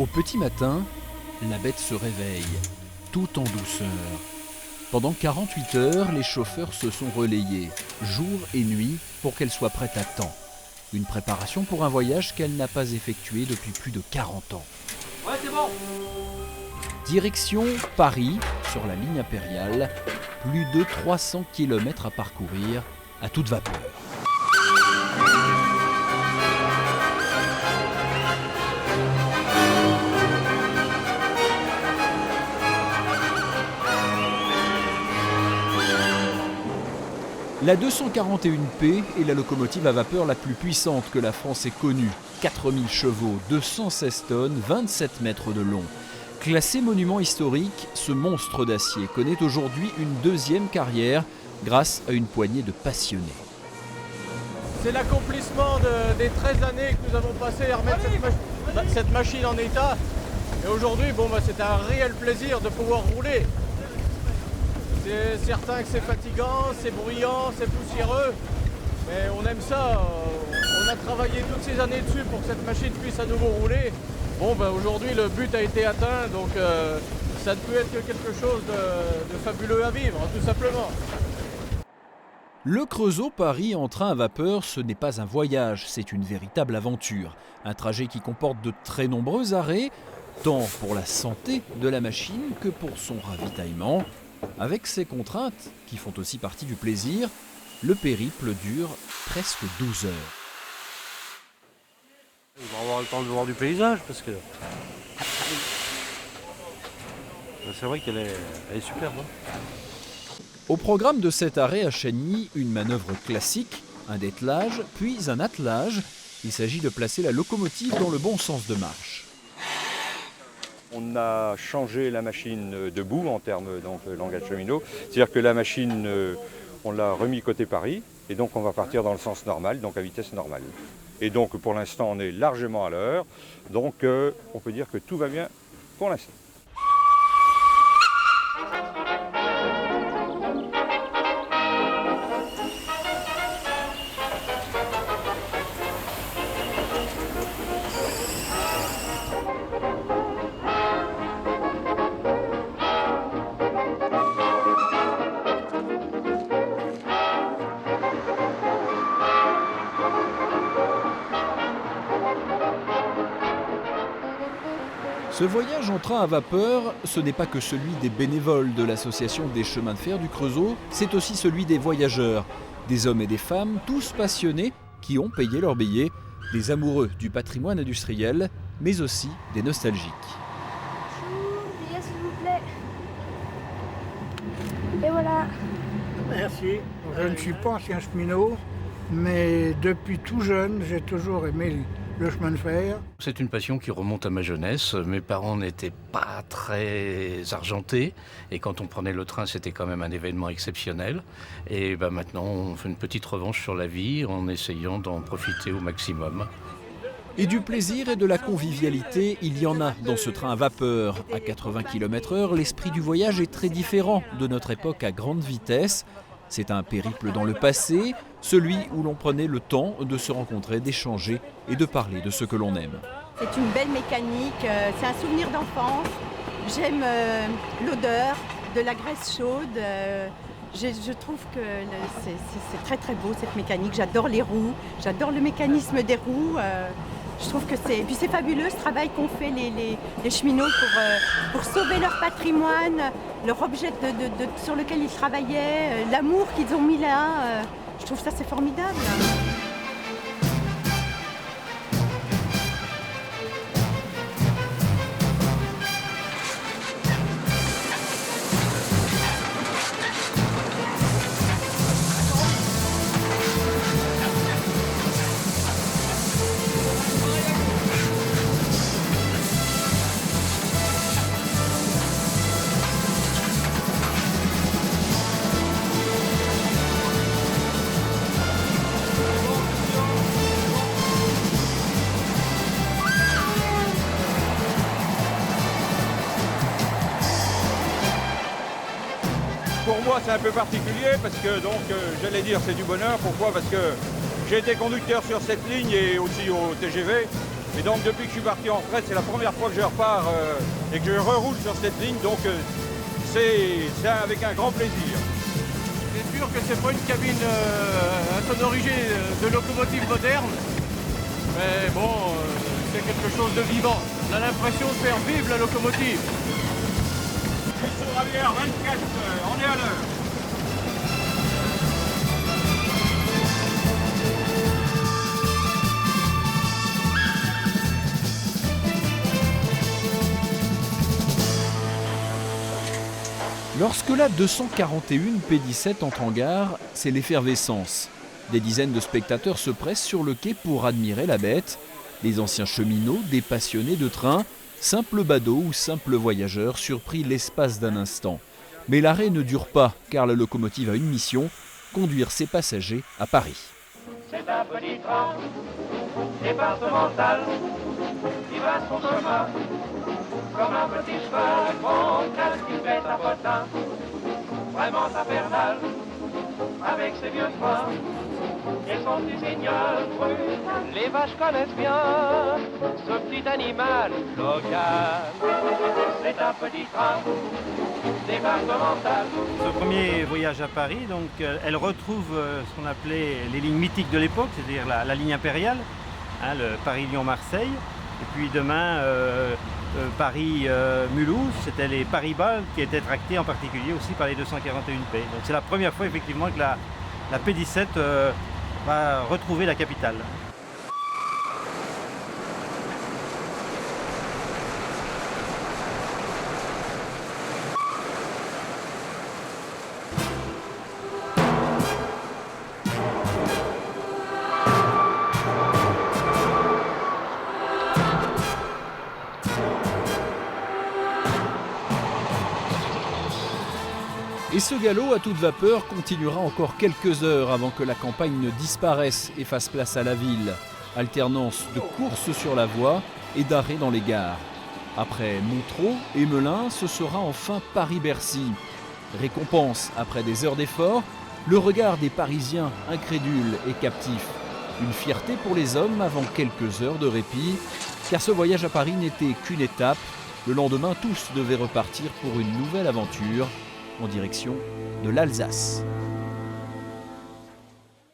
Au petit matin, la bête se réveille, tout en douceur. Pendant 48 heures, les chauffeurs se sont relayés, jour et nuit, pour qu'elle soit prête à temps. Une préparation pour un voyage qu'elle n'a pas effectué depuis plus de 40 ans. Ouais, c'est bon. Direction Paris, sur la ligne impériale, plus de 300 km à parcourir, à toute vapeur. La 241P est la locomotive à vapeur la plus puissante que la France ait connue. 4000 chevaux, 216 tonnes, 27 mètres de long. Classé monument historique, ce monstre d'acier connaît aujourd'hui une deuxième carrière grâce à une poignée de passionnés. C'est l'accomplissement des 13 années que nous avons passées à remettre cette machine en état. Et aujourd'hui, c'est un réel plaisir de pouvoir rouler. C'est certain que c'est fatigant, c'est bruyant, c'est poussiéreux, mais on aime ça. On a travaillé toutes ces années dessus pour que cette machine puisse à nouveau rouler. Aujourd'hui, le but a été atteint, donc ça ne peut être que quelque chose de fabuleux à vivre, tout simplement. Le Creusot-Paris en train à vapeur, ce n'est pas un voyage, c'est une véritable aventure. Un trajet qui comporte de très nombreux arrêts, tant pour la santé de la machine que pour son ravitaillement. Avec ces contraintes, qui font aussi partie du plaisir, le périple dure presque 12 heures. On va avoir le temps de voir du paysage parce que c'est vrai qu'elle est superbe. Au programme de cet arrêt à Chagny, une manœuvre classique, un dételage, puis un attelage. Il s'agit de placer la locomotive dans le bon sens de marche. On a changé la machine debout en termes langage cheminot. C'est-à-dire que la machine, on l'a remis côté Paris et donc on va partir dans le sens normal, donc à vitesse normale. Et donc pour l'instant on est largement à l'heure, donc on peut dire que tout va bien pour l'instant. Ce voyage en train à vapeur, ce n'est pas que celui des bénévoles de l'association des chemins de fer du Creusot, c'est aussi celui des voyageurs, des hommes et des femmes, tous passionnés, qui ont payé leur billet, des amoureux du patrimoine industriel, mais aussi des nostalgiques. Bonjour, billet s'il vous plaît. Et voilà. Merci. Je ne suis pas ancien cheminot, mais depuis tout jeune, j'ai toujours aimé le chemin de fer. C'est une passion qui remonte à ma jeunesse. Mes parents n'étaient pas très argentés et quand on prenait le train, c'était quand même un événement exceptionnel. Et maintenant, on fait une petite revanche sur la vie en essayant d'en profiter au maximum. Et du plaisir et de la convivialité, il y en a dans ce train à vapeur. À 80 km/h, l'esprit du voyage est très différent de notre époque à grande vitesse. C'est un périple dans le passé, celui où l'on prenait le temps de se rencontrer, d'échanger et de parler de ce que l'on aime. C'est une belle mécanique, c'est un souvenir d'enfance. J'aime l'odeur de la graisse chaude. Je trouve que c'est très très beau cette mécanique. J'adore les roues, j'adore le mécanisme des roues. Je trouve que c'est... Et puis c'est fabuleux ce travail qu'ont fait les cheminots pour sauver leur patrimoine, leur objet sur lequel ils travaillaient, l'amour qu'ils ont mis là. Je trouve ça c'est formidable. Pour moi, c'est un peu particulier parce que, j'allais dire, c'est du bonheur. Pourquoi? Parce que j'ai été conducteur sur cette ligne et aussi au TGV. Et donc depuis que je suis parti en retraite, c'est la première fois que je repars et que je reroule sur cette ligne, donc c'est avec un grand plaisir. C'est sûr que c'est pas une cabine insonorisée de locomotive moderne, mais bon, c'est quelque chose de vivant. On a l'impression de faire vivre la locomotive. Sur Ravière 24, on est à l'heure. Lorsque la 241 P17 entre en gare, c'est l'effervescence. Des dizaines de spectateurs se pressent sur le quai pour admirer la bête. Les anciens cheminots, des passionnés de train, simples badauds ou simples voyageurs surpris l'espace d'un instant. Mais l'arrêt ne dure pas, car la locomotive a une mission, conduire ses passagers à Paris. C'est un petit train départemental qui va son chemin comme un petit cheval grand qui fait un potin vraiment infernal avec ses vieux trains et son petit signal brut. Les vaches connaissent bien ce petit animal local. C'est un petit train départemental. Ce premier voyage à Paris, donc, elle retrouve ce qu'on appelait les lignes mythiques de l'époque, c'est-à-dire la ligne impériale, hein, le Paris-Lyon-Marseille. Et puis demain, Paris-Mulhouse, c'était les Paris-Bas qui étaient tractés en particulier aussi par les 241P. Donc c'est la première fois effectivement que la P17 va retrouver la capitale. Et ce galop à toute vapeur continuera encore quelques heures avant que la campagne ne disparaisse et fasse place à la ville. Alternance de courses sur la voie et d'arrêts dans les gares. Après Montreux et Melun, ce sera enfin Paris-Bercy. Récompense, après des heures d'effort, le regard des Parisiens incrédules et captifs. Une fierté pour les hommes avant quelques heures de répit, car ce voyage à Paris n'était qu'une étape. Le lendemain, tous devaient repartir pour une nouvelle aventure en direction de l'Alsace.